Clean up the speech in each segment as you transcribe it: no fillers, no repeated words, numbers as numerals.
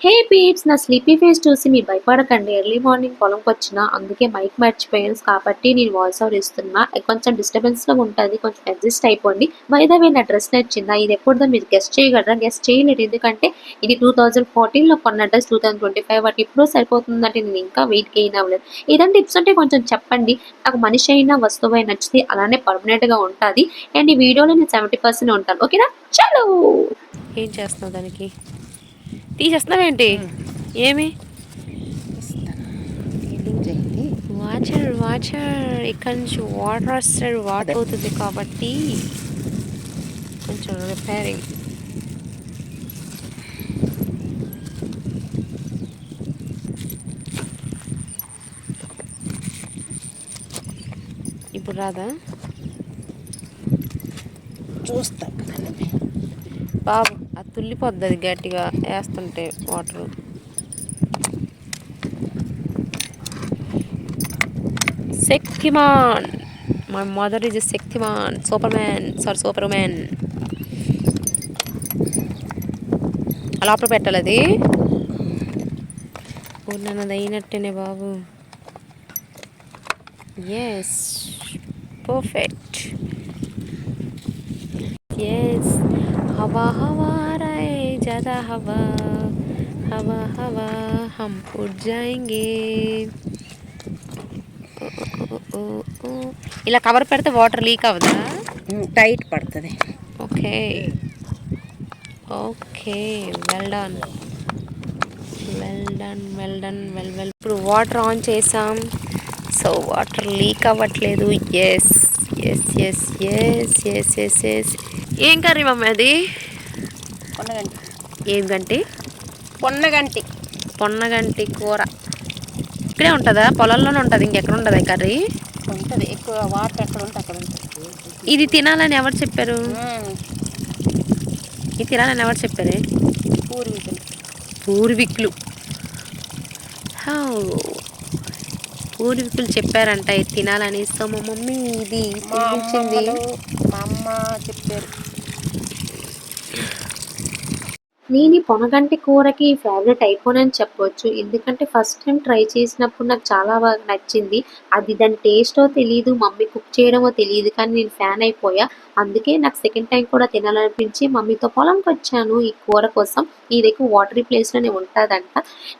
హే peeps, నా sleepy face చూసి మీరు భయపడకండి. ఎర్లీ మార్నింగ్ పొలంకి వచ్చిన అందుకే మైక్ మర్చిపోయాను కాబట్టి నేను వాయిస్ ఓవర్ ఇస్తున్నా. కొంచెం డిస్టర్బెన్స్ లో ఉంటుంది, కొంచెం అడ్జస్ట్ అయిపోండి. బై ద వే, నా డ్రెస్ నచ్చిందా? ఇది ఎప్పుడుదో మీరు గెస్ట్ చేయగలరా? గెస్ట్ చేయలేదు, ఎందుకంటే ఇది 2014 కొన్న డ్రెస్ 2025 వాటి ఇప్పుడు సరిపోతుందంటే నేను ఇంకా వెయిట్ గెయిన్ అవ్వలేదు. ఏదైనా టిప్స్ ఉంటే కొంచెం చెప్పండి. నాకు మనిషి అయినా వస్తువు అయినా నచ్చితే అలానే పర్మనెంట్ గా ఉంటుంది. అండ్ ఈ వీడియోలో నేను 70% ఉంటాను. ఓకేనా? చలో. ఏం చేస్తున్నావు? దానికి తీసేస్తున్నావేంటి? ఏమి వాచర్ వాచర్ ఇక్కడ నుంచి వాటర్ వస్తాడు, వాటర్ అవుతుంది కాబట్టి కొంచెం రిపేరింగ్. ఇప్పుడు రాదా? చూస్తా బాబు అది తుల్లిపోద్ది, అది గట్టిగా వేస్తుంటే water. Shaktimaan, my mother is Shaktimaan, superman. లోపల పెట్టాలి అది. నన్నది అయినట్టేనే బాబు. Yes, perfect. ఎస్, हवा हवा राय ज़्यादा हवा, हवा हवा हम उड़ जाएंगे. ఇలా కవర్ పెడితే వాటర్ లీక్ అవ్వదా? టైట్ పడుతుంది. Okay okay, well done well done well done well well. ఇప్పుడు వాటర్ ఆన్ చేసాం, సో వాటర్ లీక్ అవ్వట్లేదు. Yes yes yes yes yes yes yes. ఏం కర్రీ మమ్మీ అది? పొన్నగంటి. ఏం గంటి? పొన్నగంటి. పొన్నగంటి కూర ఇక్కడే ఉంటుందా? పొలంలోనే ఉంటుంది, ఇంకెక్కడ ఉంటుంది కర్రీ? ఉంటుంది, ఎక్కువ వాటర్ ఎక్కడ ఉంటే అక్కడ ఉంటుంది. ఇది తినాలని ఎవరు చెప్పారు? ఇది తినాలని ఎవరు చెప్పారే? పూర్వీకులు పూర్వీకులు చెప్పారంట ఇది తినాలని. సో మా మమ్మీ ఇది తినిపించింది. మా అమ్మ చెప్పారు. నేను ఈ పొనగంటి కూరకి ఫేవరెట్ అయిపోనని చెప్పొచ్చు. ఎందుకంటే ఫస్ట్ టైం ట్రై చేసినప్పుడు నాకు చాలా బాగా నచ్చింది. అది దాని టేస్టో తెలియదు, మమ్మీ కుక్ చేయడమో తెలియదు, కానీ నేను ఫ్యాన్ అయిపోయా. అందుకే నాకు సెకండ్ టైం కూడా తినాలనిపించి మమ్మీతో పొలంకి వచ్చాను ఈ కూర కోసం. ఇది ఎక్కువ వాటరీ ప్లేస్లోనే ఉంటుందంట.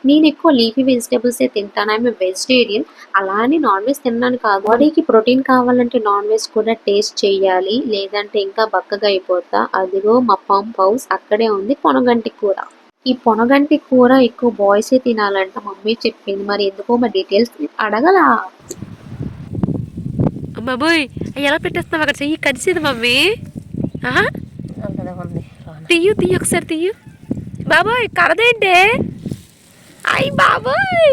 నేను ఎక్కువ లీఫీ వెజిటేబుల్సే తింటాను. I'm vegetarian. అలా అని నాన్ వెజ్ తినడానికి కాదు, బాడీకి ప్రోటీన్ కావాలంటే నాన్ వెజ్ కూడా టేస్ట్ చేయాలి, లేదంటే ఇంకా బక్కగా అయిపోతా. అదిగో మా పంప్ హౌస్ అక్కడే ఉంది పొనగంటి కూర. ఈ పొనగంటి కూర ఎక్కువ బాయ్సే తినాలంట మమ్మీ చెప్పింది. మరి ఎందుకో మా డీటెయిల్స్ అడగలా. బాబోయ్, ఎలా పెట్టేస్తున్నావు అక్కడ? చెయ్యి కడిచేది మమ్మీ. తీయు తీయు ఒకసారి తీయు. బాబోయ్ కరదేంటే? అయ్యి బాబోయ్,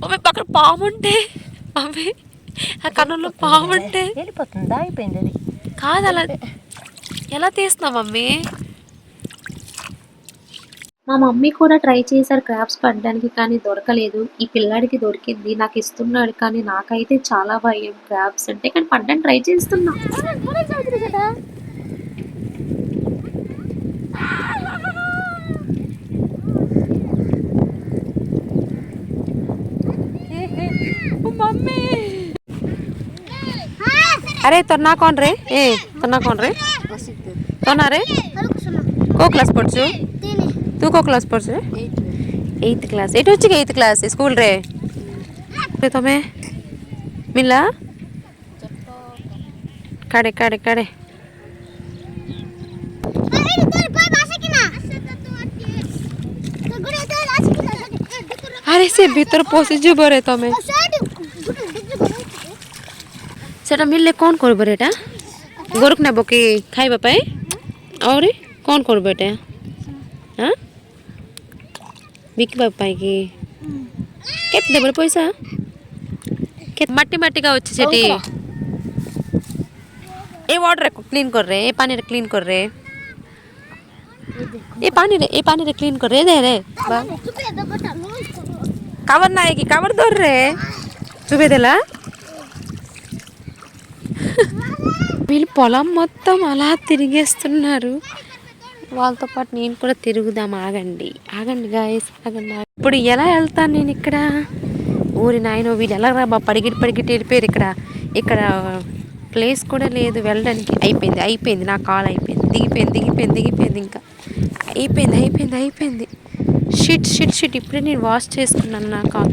మమ్మీ పక్కన పాము ఉంటే, మమ్మీ ఆ కన్నులో పాము ఉంటే వెళ్ళిపోతుంది, అయిపోయింది అది. కాదు, అలా ఎలా తీస్తున్నావు మమ్మీ? మా మమ్మీ కూడా ట్రై చేశారు క్రాబ్స్ పడడానికి, కానీ దొరకలేదు. ఈ పిల్లాడికి దొరికింది, నాకు ఇస్తున్నాడు, కానీ నాకైతే చాలా భయం క్రాబ్స్ అంటే. కానీ పడ్డానికి ట్రై చేస్తున్నా. अरे तोना कौन रे? ए तोना कौन रे? तोना रे? को क्लास पढ़छु? तू को क्लास पढ़छु? 8th class. एटो వచ్చి 8th क्लास स्कूल रे. तमे मिला काड़े काड़े काड़े. अरे से भीतर पसी जब रे तमे. सेटा मिलले कौन करबो रेटा? गोरुक नेबो कि खाइबा पाए? और कौन करबो एटा? हां? बिकबा पाए कि? केते देबो पैसा? के मट्टी मट्टी का వచ్చి सेटी. ए वाटर को क्लीन कर रे, ए पानी रे क्लीन कर रे. ए पानी रे क्लीन कर रे दे रे. कवर ना है कि कवर दो रे. चुबे देला. వీళ్ళు పొలం మొత్తం అలా తిరిగేస్తున్నారు. వాళ్ళతో పాటు నేను కూడా తిరుగుదాం. ఆగండి ఆగండి గాయస్, ఆగండి. ఇప్పుడు ఎలా వెళ్తాను నేను ఇక్కడ? ఊరి నాయనో, వీళ్ళు ఎలా రా పరిగెట్టి వెళ్ళిపోయారు. ఇక్కడ ప్లేస్ కూడా లేదు వెళ్ళడానికి. అయిపోయింది నా కాల్ అయిపోయింది. దిగిపోయింది ఇంకా అయిపోయింది. షిట్ ఇప్పుడే నేను వాష్ చేసుకున్నాను నా కాల్.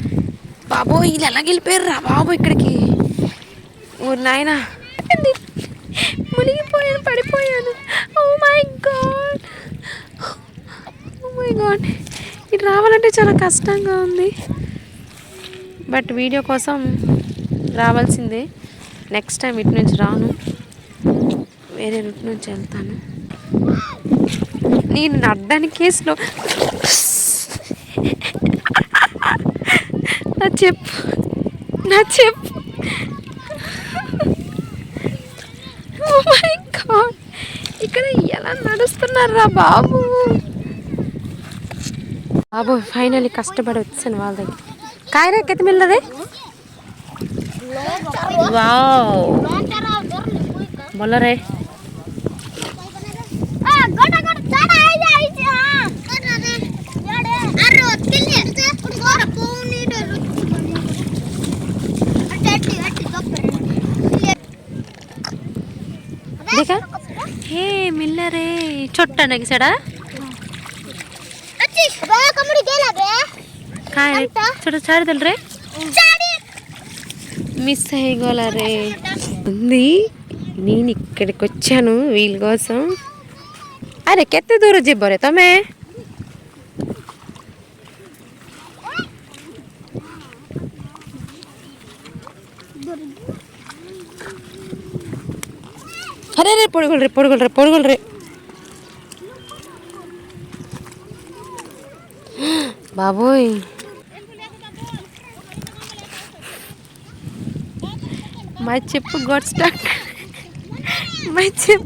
బాబో వీళ్ళు ఎలా వెళ్ళిపోయారు రా బాబు ఇక్కడికి. ఊరి నాయన మునిగిపోయాను, పడిపోయాను. ఓ మై గాడ్ ఇటు రావాలంటే చాలా కష్టంగా ఉంది. బట్ వీడియో కోసం రావాల్సిందే. నెక్స్ట్ టైం ఇటు నుంచి రాను, వేరే రూట్ నుంచి వెళ్తాను. నేను నడ్డానికి స్లో. నా చెప్పు ఓ మై గాడ్ ఇక్కడ ఎలా నడుస్తున్నారా బాబు. ఫైనల్లీ కష్టపడి వచ్చాను వాళ్ళ దగ్గర. కాయరా కెత్తి మిల్లరే. వావ్ బొల్లరే. देखा हे मिल रे छोटा ना किसड़ा काय रे छोटा छाड़ दल रे మిస్ అయ్యగోలరే ఉంది. నేను ఇక్కడికి వచ్చాను వీళ్ళ కోసం. అరే కెత్తే దూరం జిబ్బరే తమే. అరే రే పొడుగులు రే బాబోయ్. My chip got stuck. My chip.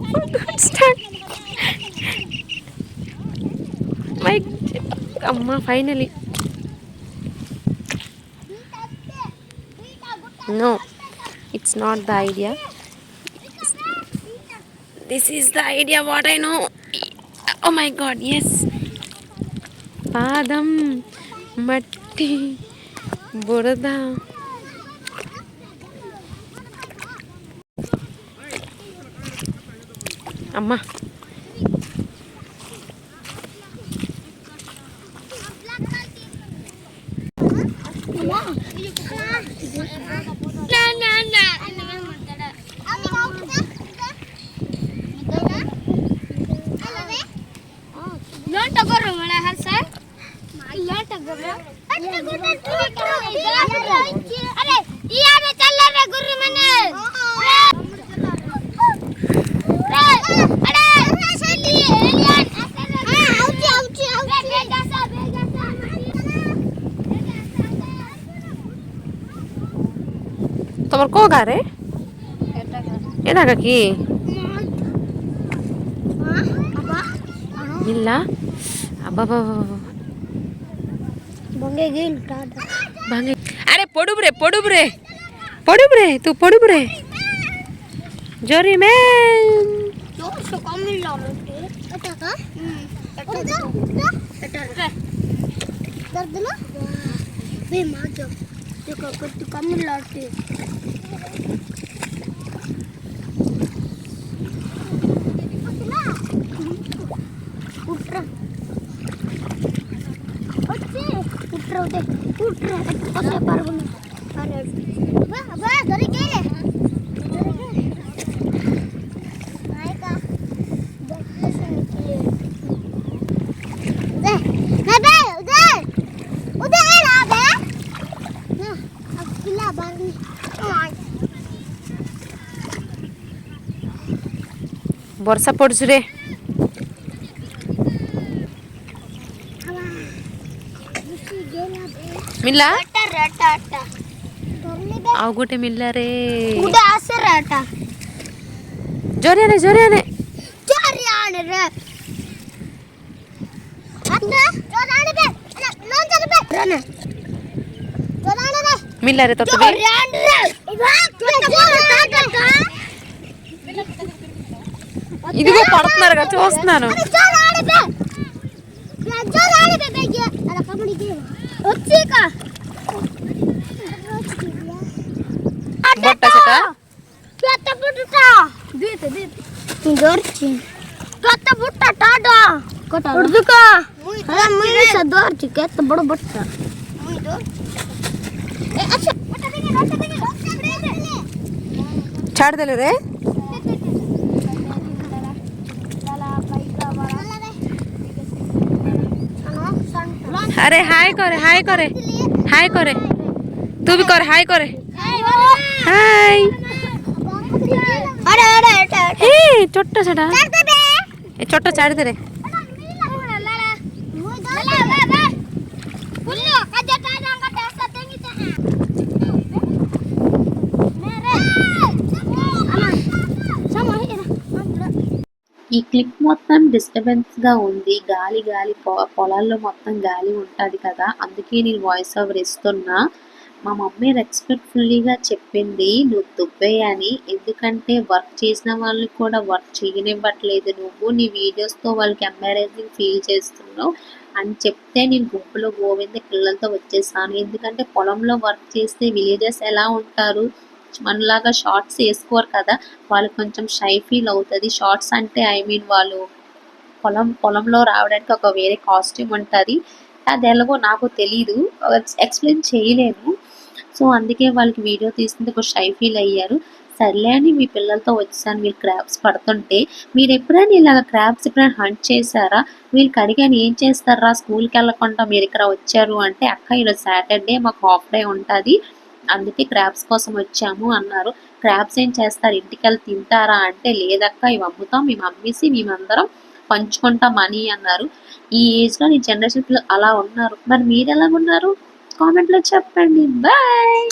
Amma, finally. No, it's not the idea. This is the idea what I know. Oh my God, yes. Padam, matti, burada. అమ్మా তোমার কো গারে এটা কি ಇಲ್ಲ ಅಬ್ಬಾ ಬಂಗೆ. ಅರೆ ಪೊಡುಬ್ರೆ ತೂ ಪೊಡುಬ್ರೆ ಜೋರಿ ಮೇ ବର୍ଷା ପଡୁଛି ରେ। ମିଲା ଆଉ ଗୋଟେ ମିଲା ରେ। ଜୋରିଆ ନେ ମିଲା ରେ ତତେ ఇదిగో పడుతున్నారుగా చూస్తున్నాను. బొట్ట छाड़ दे रे. अरे हाय करे हाय करे हाय करे तू भी कर हाय करे हाय. हे छोटा छड़ा ए छोटा छाड़ दे रे. ఈ క్లిప్ మొత్తం డిస్టర్బెన్స్ గా ఉంది. గాలి గాలి పొలాల్లో మొత్తం గాలి ఉంటది కదా, అందుకే నేను వాయిస్ ఓవర్ ఇస్తున్నా. మా మమ్మీ రెస్పెక్ట్ఫుల్లీగా చెప్పింది నువ్వు దుబ్బేయని, ఎందుకంటే వర్క్ చేసిన వాళ్ళని కూడా వర్క్ చేయనివ్వట్లేదు నువ్వు, నీ వీడియోస్తో వాళ్ళకి ఎంబారెసింగ్ ఫీల్ చేస్తున్నావు అని చెప్తే నేను గుంపులో గోవింద పిల్లలతో వచ్చేసాను. ఎందుకంటే పొలంలో వర్క్ చేస్తే విలేజెస్ ఎలా ఉంటారు, మనలాగా షార్ట్స్ వేసుకోరు కదా, వాళ్ళు కొంచెం షై ఫీల్ అవుతుంది. షార్ట్స్ అంటే వాళ్ళు పొలంలో రావడానికి ఒక వేరే కాస్ట్యూమ్ ఉంటుంది, అది ఎలాగో నాకు తెలీదు, ఎక్స్ప్లెయిన్ చేయలేను. సో అందుకే వాళ్ళకి వీడియో తీస్తుంటే ఒక షై ఫీల్ అయ్యారు. సర్లే అని మీ పిల్లలతో వచ్చాను. వీళ్ళు క్రాబ్స్ పడుతుంటే, మీరు ఎప్పుడైనా ఇలాగ క్రాబ్స్ ఎప్పుడైనా హంట్ చేశారా? వీళ్ళకి అడిగాను ఏం చేస్తారా స్కూల్కి వెళ్ళకుండా మీరు ఇక్కడ వచ్చారు అంటే, అక్క ఈరోజు సాటర్డే మాకు హాఫ్ డే ఉంటుంది, అందుకే క్రాబ్స్ కోసం వచ్చాము అన్నారు. క్రాబ్స్ ఏం చేస్తారు, ఇంటికి వెళ్ళి తింటారా అంటే, లేదక్క ఇవి అమ్ముతాం, మేము అమ్మేసి మేమందరం పంచుకుంటాం అని అన్నారు. ఈ ఏజ్లో ఈ జనరేషన్ పిల్లలు అలా ఉన్నారు. మరి మీరు ఎలా ఉన్నారు కామెంట్లో చెప్పండి. బాయ్.